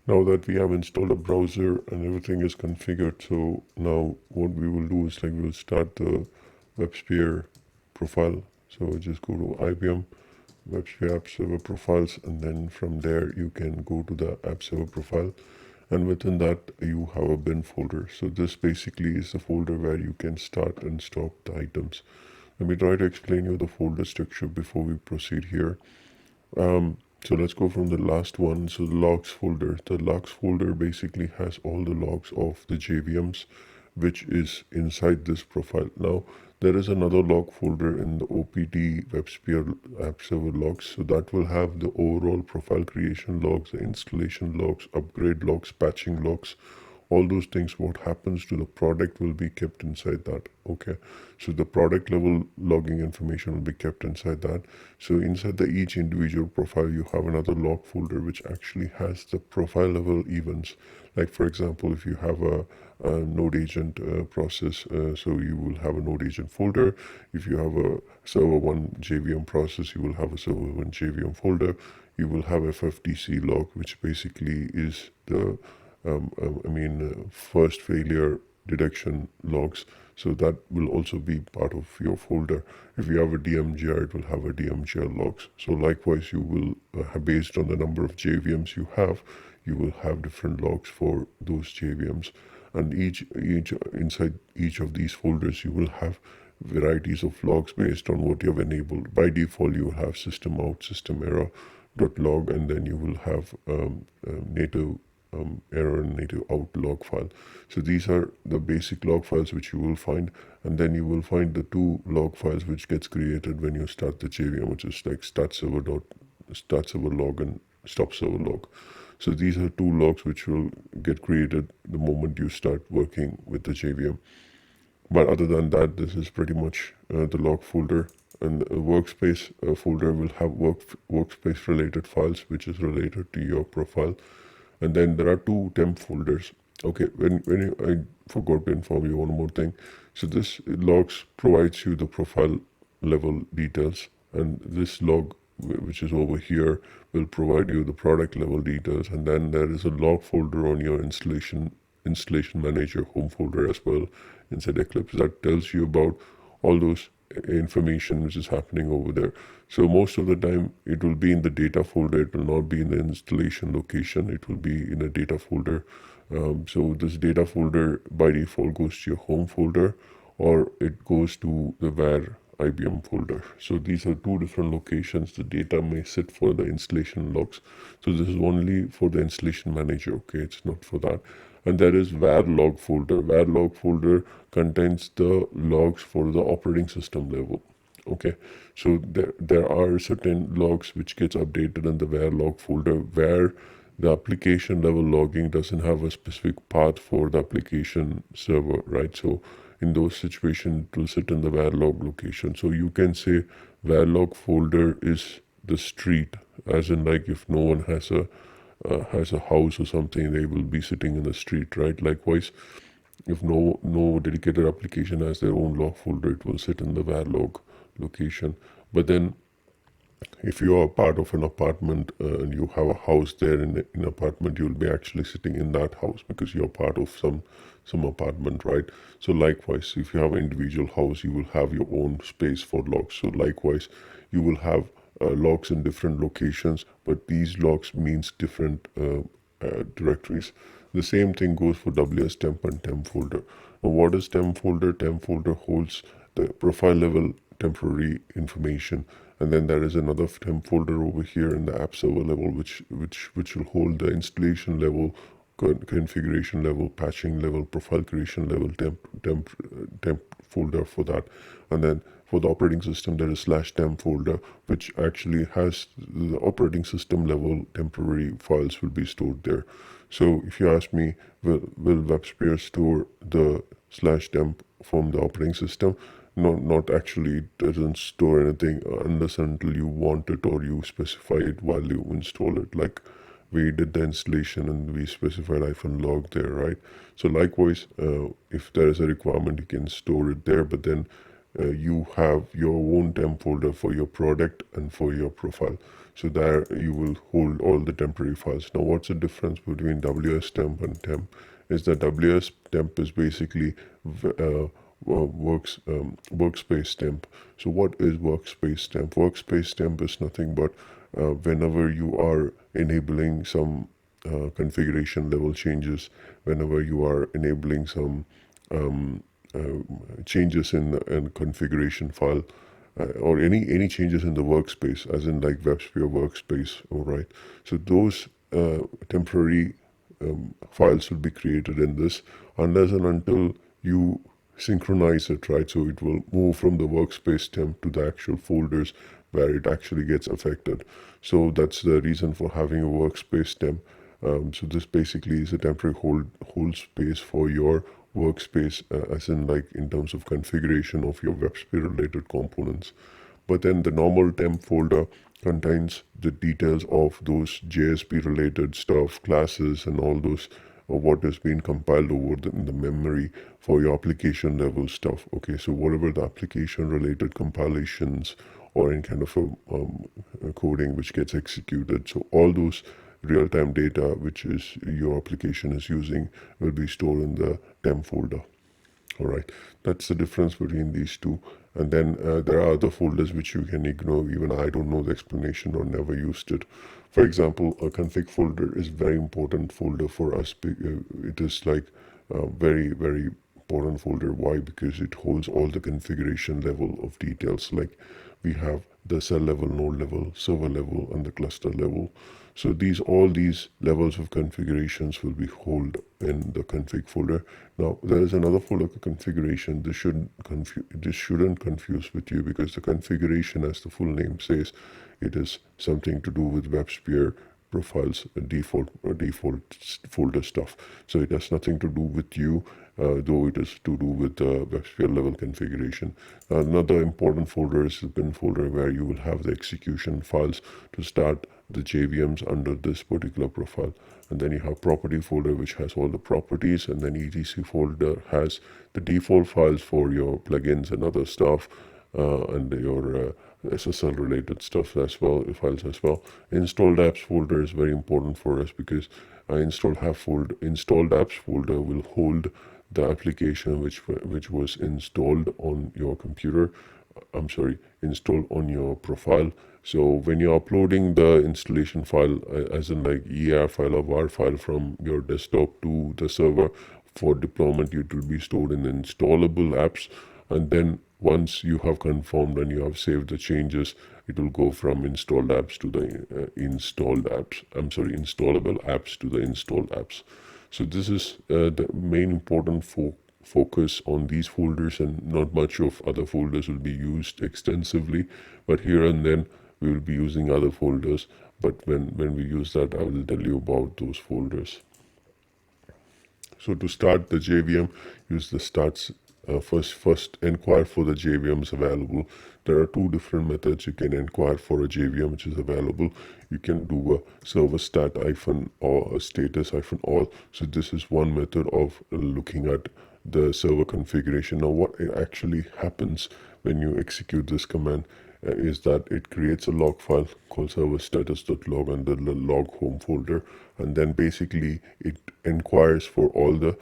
Now that we have installed a browser and everything is configured, so now what we will do is like we'll start the WebSphere profile. So just go to IBM WebSphere App Server Profiles, and then from there you can go to the App Server profile, and within that you have a bin folder. So this basically is the folder where you can start and stop the items. Let me try to explain you the folder structure before we proceed here. So let's go from the last one. So the logs folder. The logs folder basically has all the logs of the JVMs, which is inside this profile. Now there is another log folder in the OPT WebSphere App Server logs. So that will have the overall profile creation logs, the installation logs, upgrade logs, patching logs, all those things. What happens to the product will be kept inside that. Okay, so the product level logging information will be kept inside that. So inside the each individual profile you have another log folder which actually has the profile level events. Like for example, if you have a node agent process, so you will have a node agent folder. If you have a server 1 JVM process, you will have a server 1 JVM folder. You will have FFTC log, which basically is the first failure detection logs. So that will also be part of your folder. If you have a DMGR, it will have a DMGR logs. So likewise, you will based on the number of JVMs you have, you will have different logs for those JVMs. And each inside each of these folders, you will have varieties of logs based on what you have enabled. By default, you will have system out, system error .log, and then you will have native error and native out log file. So these are the basic log files which you will find, and then you will find the two log files which gets created when you start the JVM, which is like start server log and stop server log. So these are two logs which will get created the moment you start working with the JVM. But other than that, this is pretty much the log folder. And the workspace folder will have workspace related files which is related to your profile. And then there are two temp folders. Okay, I forgot to inform you one more thing. So this logs provides you the profile level details, and this log which is over here will provide you the product level details. And then there is a log folder on your installation manager home folder as well inside Eclipse that tells you about all those information which is happening over there. So most of the time it will be in the data folder. It will not be in the installation location. It will be in a data folder. So this data folder by default goes to your home folder, or it goes to the where IBM folder. So these are two different locations the data may sit for the installation logs. So this is only for the installation manager. Okay, it's not for that. And there is var log folder. Var log folder contains the logs for the operating system level. Okay, so there are certain logs which gets updated in the var log folder where the application level logging doesn't have a specific path for the application server, right? So in those situations, it will sit in the var log location. So you can say var log folder is the street, as in like if no one has a house or something, they will be sitting in the street, right? Likewise, if no dedicated application has their own log folder, it will sit in the var log location. But then if you are part of an apartment and you have a house there in an apartment, you'll be actually sitting in that house because you're part of some apartment, right? So likewise, if you have an individual house, you will have your own space for logs. So likewise, you will have logs in different locations, but these logs means different directories. The same thing goes for WS temp and temp folder. Now what is temp folder? Temp folder holds the profile level temporary information, and then there is another temp folder over here in the app server level which will hold the installation level, configuration level, patching level, profile creation level, temp folder for that. And then for the operating system there is /temp folder which actually has the operating system level temporary files will be stored there. So if you ask me, will WebSphere store the /temp from the operating system? No, not actually. It doesn't store anything unless until you want it or you specify it while you install it. Like we did the installation and we specified -log there, right? So likewise, if there is a requirement, you can store it there, but then you have your own temp folder for your product and for your profile. So there you will hold all the temporary files. Now what's the difference between WS temp and temp is that WS temp is basically workspace temp. So what is workspace temp? Workspace temp is nothing but whenever you are enabling some configuration level changes, whenever you are enabling some changes in configuration file, or any changes in the workspace, as in like WebSphere workspace, all right. So those temporary files will be created in this unless and until you synchronize it, right? So it will move from the workspace temp to the actual folders where it actually gets affected. So that's the reason for having a workspace temp. So this basically is a temporary hold space for your workspace, as in like in terms of configuration of your WebSphere related components. But then the normal temp folder contains the details of those JSP related stuff, classes, and all those what has been compiled over in the memory for your application level stuff. Okay, so whatever the application related compilations or any kind of a coding which gets executed, so all those real-time data which is your application is using will be stored in the temp folder. All right, that's the difference between these two. And then there are other folders which you can ignore. Even I don't know the explanation or never used it. For example, a config folder is very important folder for us. It is like a very important folder. Why? Because it holds all the configuration level of details. Like we have the cell level, node level, server level, and the cluster level. So all these levels of configurations will be held in the config folder. Now there is another folder configuration. This shouldn't confuse with you, because the configuration, as the full name says, it is something to do with WebSphere profiles, default folder stuff. So it has nothing to do with you, though it is to do with the WebSphere level configuration. Another important folder is the bin folder, where you will have the execution files to start the JVMs under this particular profile. And then you have property folder, which has all the properties, and then etc folder has the default files for your plugins and other stuff, and your SSL related stuff as well, files as well. Installed apps folder is very important for us, because installed apps folder will hold the application which was installed on your computer. Installed on your profile. So when you're uploading the installation file, as in like ER file or WAR file from your desktop to the server for deployment, it will be stored in installable apps. And then once you have confirmed and you have saved the changes, it will go from installed apps to the installable apps to the installed apps. So this is the main important focus on these folders, and not much of other folders will be used extensively, but here and then we will be using other folders. But when we use that, I will tell you about those folders. So to start the JVM, use the starts. First inquire for the JVMs available. There are two different methods you can inquire for a JVM which is available. You can do a server stat - or a status - all. So this is one method of looking at the server configuration. Now what actually happens when you execute this command is that it creates a log file called server status.log under the log home folder, and then basically it inquires for all the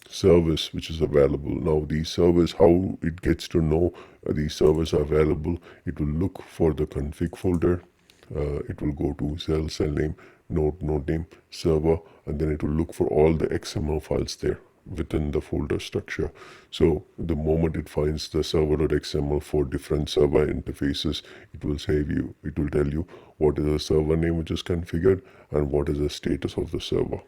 service which is available. Now these servers, how it gets to know these servers are available, it will look for the config folder. It will go to cell name, node name, server, and then it will look for all the XML files there within the folder structure. So the moment it finds the server.xml for different server interfaces, it will tell you what is the server name which is configured and what is the status of the server.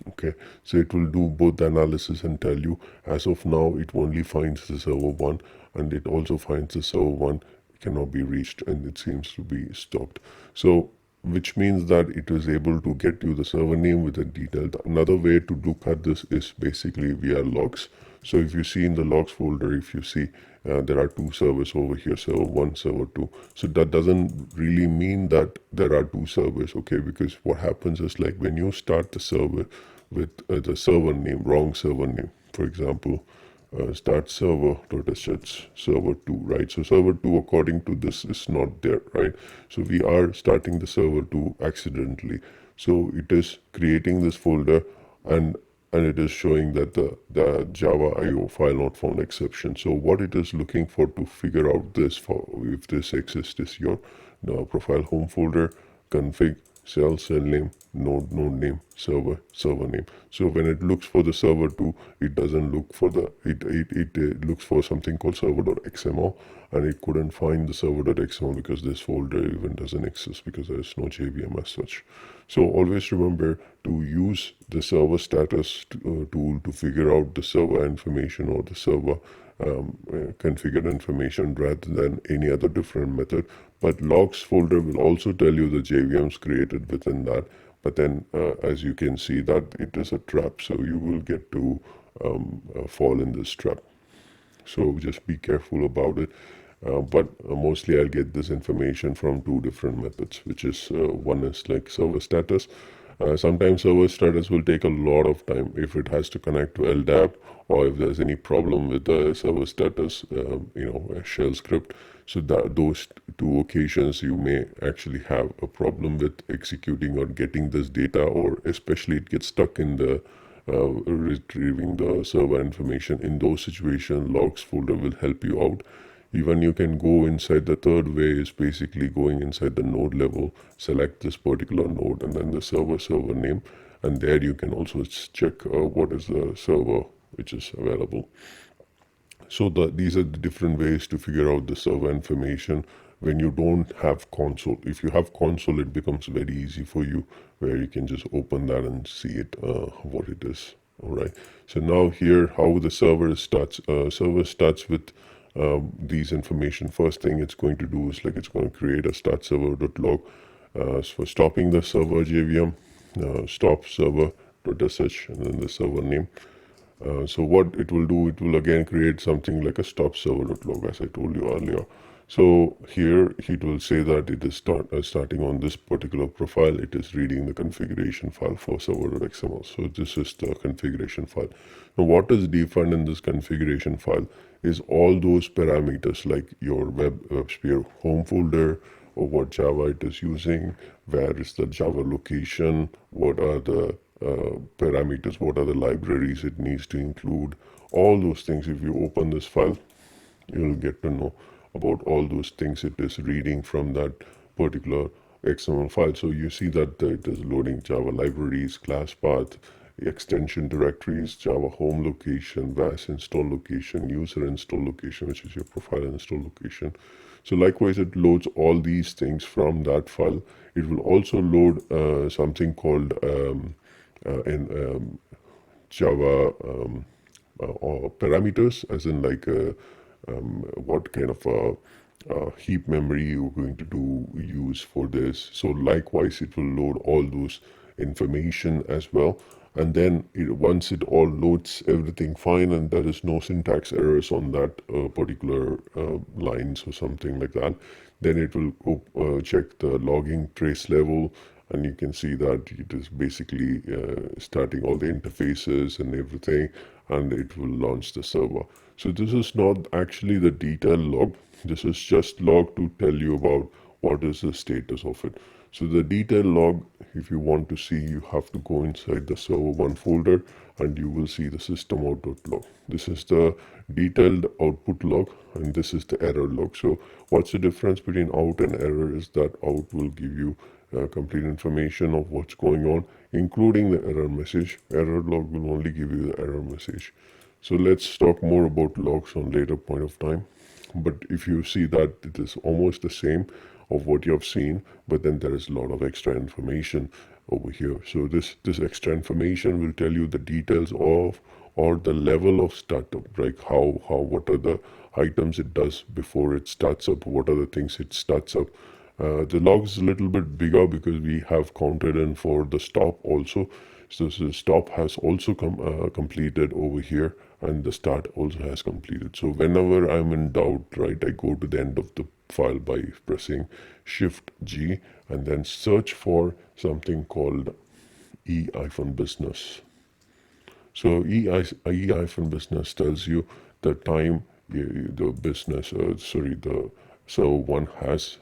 Okay, so it will do both the analysis and tell you, as of now it only finds the server 1, and it also finds the server 1 cannot be reached and it seems to be stopped. So which means that it is able to get you the server name with the detail. Another way to look at this is basically via logs. So if you see in the logs folder, if you see there are two servers over here, server 1, server 2. So that doesn't really mean that there are two servers, okay? Because what happens is, like, when you start the server with the server name, wrong server name, for example, start server.sh server 2, right? So server 2 according to this is not there, right? So we are starting the server 2 accidentally. So it is creating this folder, and it is showing that the Java IO file not found exception. So what it is looking for to figure out this, for if this exists, is your profile home folder, config, cell name, node name, server name. So when it looks for the server 2, it doesn't look for the it looks for something called server.xml, and it couldn't find the server.xml because this folder even doesn't exist, because there is no JVM as such. So always remember to use the server status tool to figure out the server information or the server configured information rather than any other different method. But logs folder will also tell you the JVMs created within that. But then as you can see that it is a trap, so you will get to fall in this trap. So just be careful about it. But mostly I'll get this information from two different methods, which is one is like server status. Sometimes server status will take a lot of time if it has to connect to LDAP, or if there's any problem with the server status, a shell script. So that those two occasions you may actually have a problem with executing or getting this data, or especially it gets stuck in the retrieving the server information. In those situations, logs folder will help you out. Even you can go inside, the third way is basically going inside the node level, select this particular node and then the server name, and there you can also check what is the server which is available. So these are the different ways to figure out the server information when you don't have console. If you have console, it becomes very easy for you, where you can just open that and see it, what it is. All right. So now here, how the server starts. Server starts with these information. First thing it's going to do is like it's going to create a start server.log for stopping the server JVM, stop server.sh, and then the server name. So what it will do, it will again create something like a stop server.log, as I told you earlier. So here it will say that it is starting on this particular profile. It is reading the configuration file for server.xml. So this is the configuration file. Now what is defined in this configuration file is all those parameters, like your WebSphere home folder, or what Java it is using, where is the Java location, what are the parameters, what are the libraries it needs to include, all those things. If you open this file, you'll get to know about all those things it is reading from that particular XML file. So you see that it is loading Java libraries, class path, extension directories, Java home location, VAS install location, user install location, which is your profile install location. So likewise, it loads all these things from that file. It will also load something called in Java parameters, as in like what kind of heap memory you're going to use for this. So likewise, it will load all those information as well. And then once it all loads everything fine and there is no syntax errors on that particular lines or something like that, then it will check the logging trace level, and you can see that it is basically starting all the interfaces and everything, and it will launch the server. So this is not actually the detailed log. This is just log to tell you about what is the status of it. So the detailed log, if you want to see, you have to go inside the server1 folder and you will see the system out.log. This is the detailed output log and this is the error log. So what's the difference between out and error is that out will give you complete information of what's going on, including the error message. Error log will only give you the error message. So let's talk more about logs on later point of time. But if you see that it is almost the same of what you have seen, but then there is a lot of extra information over here. So this extra information will tell you the details of, or the level of startup, like what are the items it does before it starts up, what are the things it starts up. The log is a little bit bigger because we have counted in for the stop also. So the stop has also completed over here, and the start also has completed. So whenever I'm in doubt, right, I go to the end of the file by pressing Shift G and then search for something called e-business. So E-business tells you the time the business, the server one has,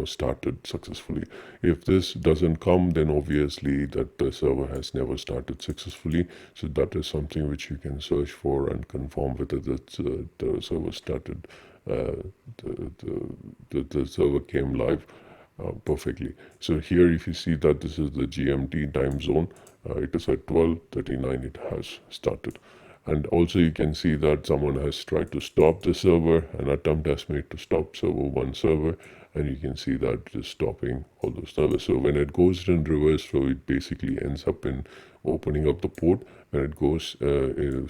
started successfully. If this doesn't come, then obviously that the server has never started successfully. So that is something which you can search for and confirm whether the server started, the server came live perfectly. So here if you see that this is the GMT time zone, it is at 12:39 it has started. And also you can see that someone has tried to stop the server, an attempt has made to stop one server, and you can see that it is stopping all those servers. So when it goes in reverse, so it basically ends up in opening up the port. When it goes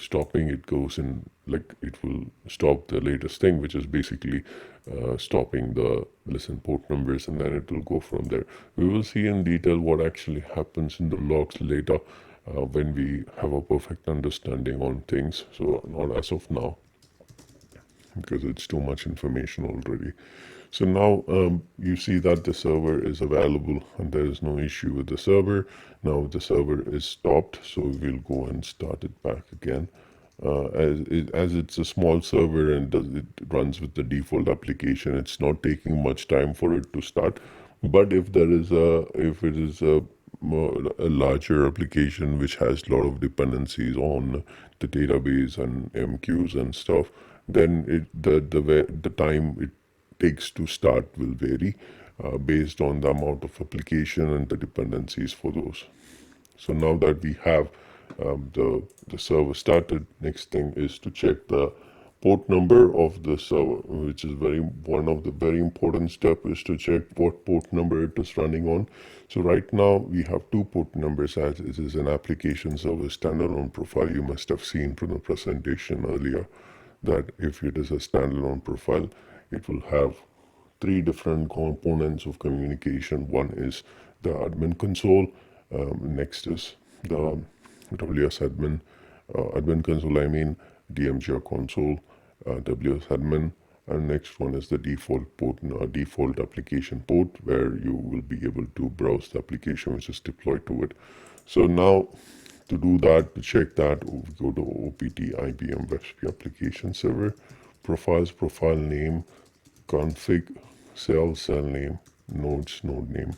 stopping, it goes in, like, it will stop the latest thing, which is basically stopping the listen port numbers, and then it will go from there. We will see in detail what actually happens in the logs later, when we have a perfect understanding on things. So not as of now, because it's too much information already. So now you see that the server is available and there is no issue with the server. Now the server is stopped, so we'll go and start it back again. As it's a small server and it runs with the default application, it's not taking much time for it to start. But if it is a larger application which has a lot of dependencies on the database and MQs and stuff, then the time it takes to start will vary based on the amount of application and the dependencies for those. So now that we have the server started, next thing is to check the port number of the server, which is one of the very important step, is to check what port number it is running on. So right now we have two port numbers, as it is an application server standalone profile. You must have seen from the presentation earlier that if it is a standalone profile, it will have three different components of communication. One is the admin console, next is the WS admin console, I mean DMGR console, WS admin, and next one is the default port, default application port, where you will be able to browse the application which is deployed to it. So now to do that, to check that, we go to OPT IBM WebSphere application server, profiles, profile name, config, cell name, nodes, node name,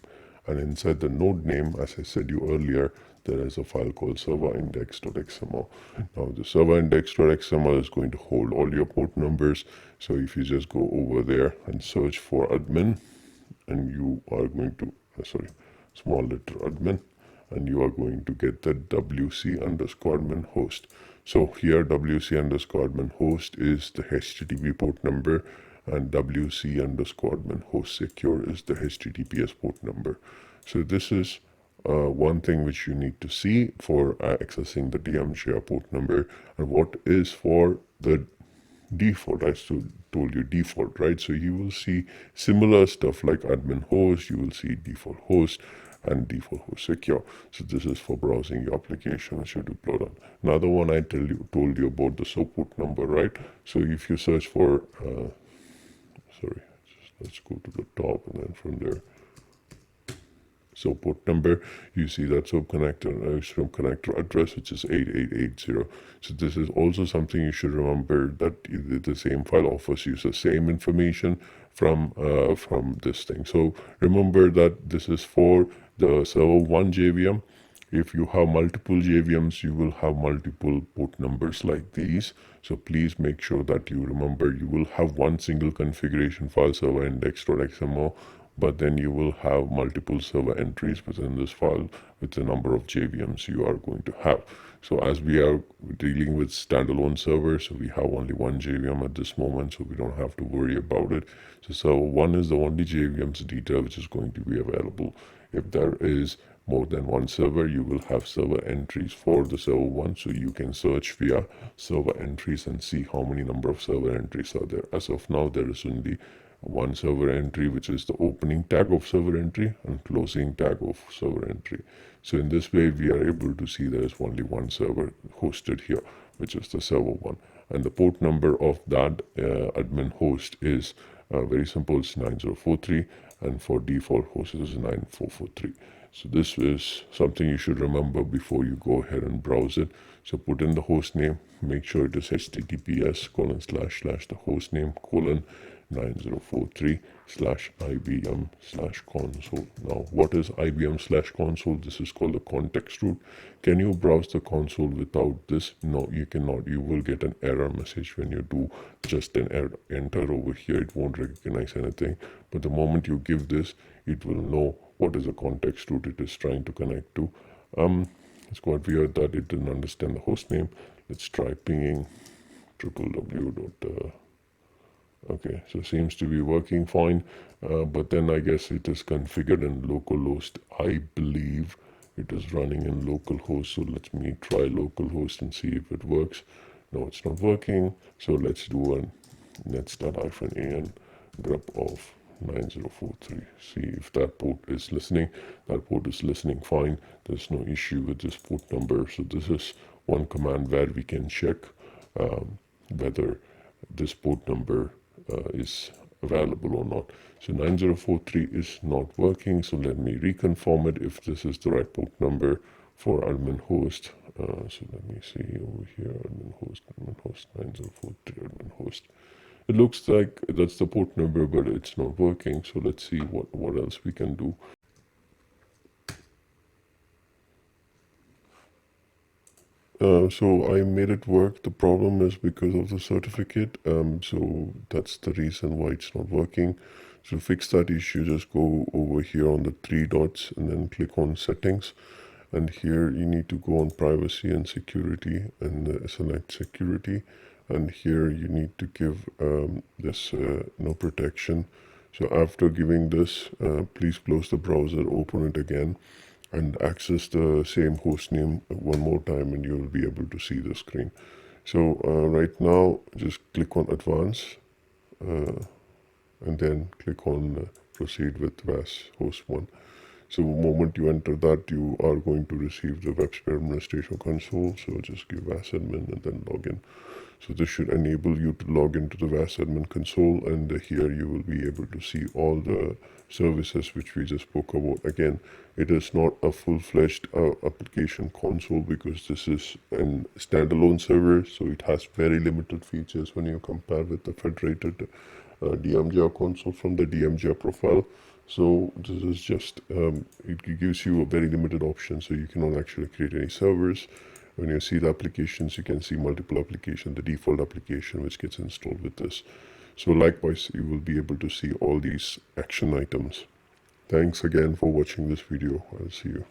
and inside the node name, as I said you earlier, there is a file called serverindex.xml. Now the serverindex.xml is going to hold all your port numbers. So if you just go over there and search for admin, and you are going to small letter admin, and you are going to get the wc_admin host. So here wc_admin host is the HTTP port number, and wc_admin host secure is the HTTPS port number. So this is one thing which you need to see for accessing the DMGR port number. And what is for the default, I told you default, right? So you will see similar stuff like admin host, you will see default host and default host secure. So this is for browsing your application which you deployed on. Another one I told you about the port number, right? So if you search for let's go to the top, and then from there, so port number, you see that SOAP connector address, which is 8880. So this is also something you should remember, that the same file offers you the same information from this thing. So remember that this is for the server 1 JVM. If you have multiple JVMs, you will have multiple port numbers like these. So please make sure that you remember you will have one single configuration file, server index.xml, but then you will have multiple server entries within this file with the number of JVMs you are going to have. So as we are dealing with standalone servers, so we have only one JVM at this moment, so we don't have to worry about it. So server 1 is the only JVM's data which is going to be available. If there is more than one server, you will have server entries for the server 1, so you can search via server entries and see how many number of server entries are there. As of now, there is only one server entry, which is the opening tag of server entry and closing tag of server entry. So in this way, we are able to see there is only one server hosted here, which is the server 1, and the port number of that admin host is very simple, it's 9043, and for default host it is 9443. So this is something you should remember before you go ahead and browse it. So put in the host name, make sure it is https:// the host name colon 9043/IBM/console. Now, what is IBM/console? This is called the context root. Can you browse the console without this? No, you cannot. You will get an error message when you do just an enter over here. It won't recognize anything. But the moment you give this, it will know what is the context root it is trying to connect to. It's quite weird that it didn't understand the host name. Let's try pinging www. Okay, so seems to be working fine, but then I guess it is configured in localhost. I believe it is running in localhost, so let me try localhost and see if it works. No, it's not working, so let's do a net/-an grep of 9043. See if that port is listening. That port is listening fine. There's no issue with this port number. So this is one command where we can check whether this port number is available or not. So 9043 is not working. So let me reconfirm it if this is the right port number for admin host. So let me see over here, admin host 9043, admin host. It looks like that's the port number, but it's not working. So let's see what else we can do. So I made it work. The problem is because of the certificate. So that's the reason why it's not working. So to fix that issue, just go over here on the three dots and then click on settings. And here you need to go on privacy and security and select security. And here you need to give this no protection. So after giving this, please close the browser, open it again, and access the same host name one more time, and you will be able to see the screen. So right now, just click on advanced, and then click on proceed with VAS host 1. So the moment you enter that, you are going to receive the WebSphere administration console. So just give VAS admin and then log in. So this should enable you to log into the VAS admin console, and here you will be able to see all the services which we just spoke about. Again, it is not a full-fledged application console because this is a standalone server, so it has very limited features when you compare with the federated DMGR console from the DMGR profile. So this is just, it gives you a very limited option, so you cannot actually create any servers. When you see the applications, you can see multiple applications, the default application which gets installed with this. So likewise, you will be able to see all these action items. Thanks again for watching this video. I'll see you.